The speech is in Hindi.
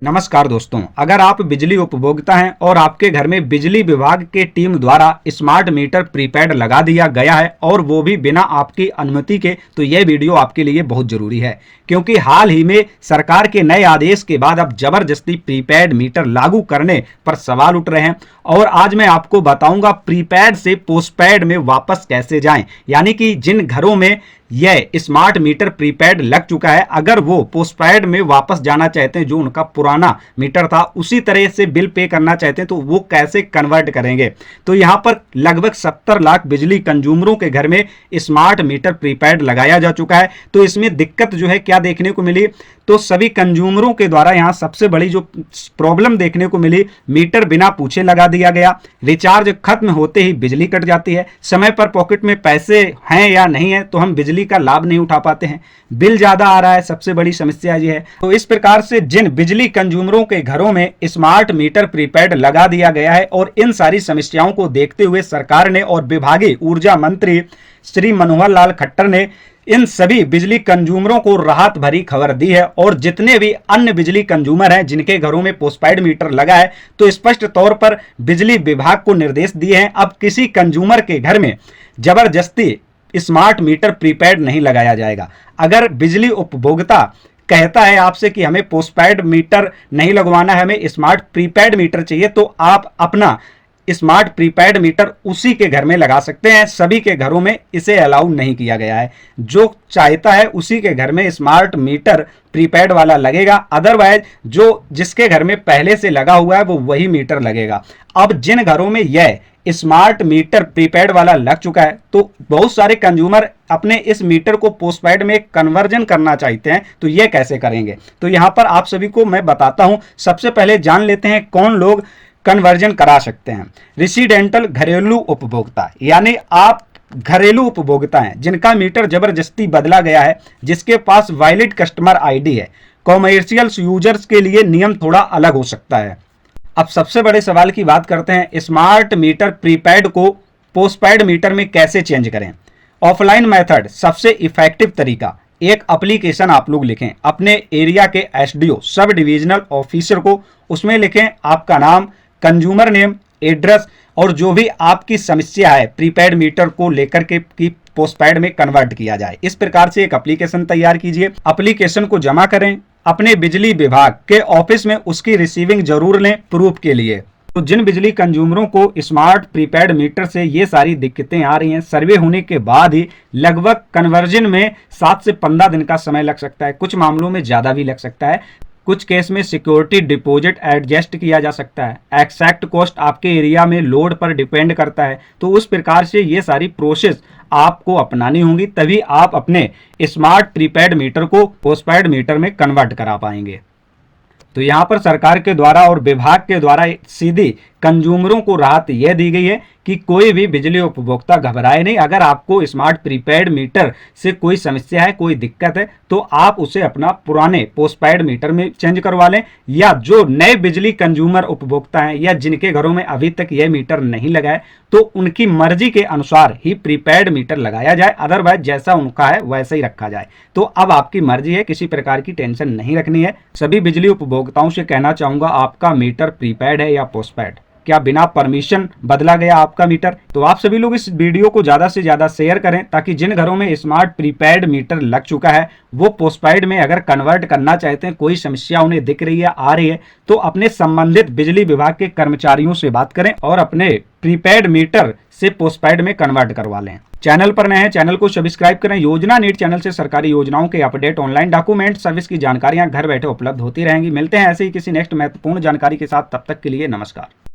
नमस्कार दोस्तों, अगर आप बिजली उपभोक्ता हैं और आपके घर में बिजली विभाग के टीम द्वारा स्मार्ट मीटर प्रीपेड लगा दिया गया है और वो भी बिना आपकी अनुमति के, तो यह वीडियो आपके लिए बहुत जरूरी है। क्योंकि हाल ही में सरकार के नए आदेश के बाद अब जबरदस्ती प्रीपेड मीटर लागू करने पर सवाल उठ रहे हैं और आज मैं आपको बताऊंगा प्रीपेड से पोस्टपेड में वापस कैसे जाएं। यानी कि जिन घरों में यह स्मार्ट मीटर प्रीपेड लग चुका है, अगर वो पोस्टपेड में वापस जाना चाहते हैं, जो उनका पुराना मीटर था उसी तरह से बिल पे करना चाहते हैं, तो वो कैसे कन्वर्ट करेंगे। तो यहाँ पर लगभग 70 लाख बिजली कंज्यूमरों के घर में स्मार्ट मीटर प्रीपेड लगाया जा चुका है। तो इसमें दिक्कत जो है क्या देखने को मिली, तो सभी कंज्यूमरों के द्वारा यहाँ सबसे बड़ी जो प्रॉब्लम देखने को मिली, मीटर बिना पूछे लगा दिया गया, रिचार्ज खत्म होते ही बिजली कट जाती है, समय पर पॉकेट में पैसे हैं या नहीं है तो हम बिजली का लाभ नहीं उठा पाते हैं, बिल ज्यादा आ रहा है, सबसे बड़ी समस्या ये है। तो इस प्रकार से जिन बिजली कंज्यूमरों के घरों में स्मार्ट मीटर प्रीपेड लगा दिया गया है और इन सारी समस्याओं को देखते हुए सरकार ने और विभागीय ऊर्जा मंत्री श्री मनोहर लाल खट्टर ने इन सभी बिजली कंज्यूमरों को राहत भरी खबर दी है। और जितने भी अन्य बिजली कंज्यूमर हैं जिनके घरों में पोस्टपेड मीटर लगा है, तो स्पष्ट तौर पर बिजली विभाग को निर्देश दिए हैं, अब किसी कंज्यूमर के घर में जबरदस्ती स्मार्ट मीटर प्रीपेड नहीं लगाया जाएगा। अगर बिजली उपभोक्ता कहता है आपसे कि हमें पोस्टपेड मीटर नहीं लगवाना है, हमें स्मार्ट प्रीपेड मीटर चाहिए, तो आप अपना स्मार्ट प्रीपेड मीटर उसी के घर में लगा सकते हैं। सभी के घरों में इसे अलाउ नहीं किया गया है। जो चाहता है उसी के घर में स्मार्ट मीटर प्रीपेड वाला लगेगा, अदरवाइज जो जिसके घर में पहले से लगा हुआ है वो वही मीटर लगेगा। अब जिन घरों में यह स्मार्ट मीटर प्रीपेड वाला लग चुका है, तो बहुत सारे कंज्यूमर अपने इस मीटर को पोस्टपेड में कन्वर्जन करना चाहते हैं, तो ये कैसे करेंगे, तो यहाँ पर आप सभी को मैं बताता हूँ। सबसे पहले जान लेते हैं कौन लोग कन्वर्जन करा सकते हैं। रेसिडेंटल घरेलू उपभोक्ता, यानी आप घरेलू उपभोक्ता हैं जिनका मीटर जबरदस्ती बदला गया है, जिसके पास वैलिड कस्टमर आईडी है। कॉमर्शियल यूजर्स के लिए नियम थोड़ा अलग हो सकता है। अब सबसे बड़े सवाल की बात करते हैं, स्मार्ट मीटर प्रीपेड को पोस्टपेड मीटर में कैसे चेंज करें। ऑफलाइन मेथड सबसे इफेक्टिव तरीका, एक एप्लीकेशन आप लोग लिखें अपने एरिया के एसडीओ सब डिविजनल ऑफिसर को, उसमें लिखें आपका नाम, कंज्यूमर नेम, एड्रेस और जो भी आपकी समस्या है प्रीपेड मीटर को लेकर के कि पोस्टपेड में कन्वर्ट किया जाए। इस प्रकार से एक एप्लीकेशन तैयार कीजिए। एप्लीकेशन को जमा करें अपने बिजली विभाग के ऑफिस में, उसकी रिसीविंग जरूर लें प्रूफ के लिए। तो जिन बिजली कंज्यूमरों को स्मार्ट प्रीपेड मीटर से ये सारी दिक्कतें आ रही हैं, सर्वे होने के बाद ही लगभग कन्वर्जन में 7 से 15 दिन का समय लग सकता है, कुछ मामलों में ज़्यादा भी लग सकता है। कुछ केस में सिक्योरिटी डिपॉजिट एडजस्ट किया जा सकता है। एक्सैक्ट कॉस्ट आपके एरिया में लोड पर डिपेंड करता है। तो उस प्रकार से ये सारी प्रोसेस आपको अपनानी होंगी, तभी आप अपने स्मार्ट प्रीपेड मीटर को पोस्टपेड मीटर में कन्वर्ट करा पाएंगे। तो यहाँ पर सरकार के द्वारा और विभाग के द्वारा सीधी कंज्यूमरों को राहत यह दी गई है कि कोई भी बिजली उपभोक्ता घबराए नहीं। अगर आपको स्मार्ट प्रीपेड मीटर से कोई समस्या है, कोई दिक्कत है, तो आप उसे अपना पुराने पोस्टपेड मीटर में चेंज करवा लें, या जो नए बिजली कंज्यूमर उपभोक्ता हैं या जिनके घरों में अभी तक यह मीटर नहीं लगा है, तो उनकी मर्जी के अनुसार ही प्रीपेड मीटर लगाया जाए, अदरवाइज जैसा उनका है वैसा ही रखा जाए। तो अब आपकी मर्जी है, किसी प्रकार की टेंशन नहीं रखनी है। सभी बिजली उपभोक्ताओं से कहना चाहूंगा, आपका मीटर प्रीपेड है या पोस्टपेड, क्या बिना परमिशन बदला गया आपका मीटर? तो आप सभी लोग इस वीडियो को ज्यादा से ज्यादा शेयर करें, ताकि जिन घरों में स्मार्ट प्रीपेड मीटर लग चुका है वो पोस्टपेड में अगर कन्वर्ट करना चाहते हैं, कोई समस्या उन्हें दिख रही है, आ रही है, तो अपने संबंधित बिजली विभाग के कर्मचारियों से बात करें और अपने प्रीपेड मीटर से पोस्टपेड में कन्वर्ट करवा लें। चैनल पर नए हैं, चैनल को सब्सक्राइब करें। योजना नीट चैनल से सरकारी योजनाओं के अपडेट, ऑनलाइन डॉक्यूमेंट सर्विस की जानकारियां घर बैठे उपलब्ध होती रहेंगी। मिलते हैं ऐसे ही किसी नेक्स्ट महत्वपूर्ण जानकारी के साथ, तब तक के लिए नमस्कार।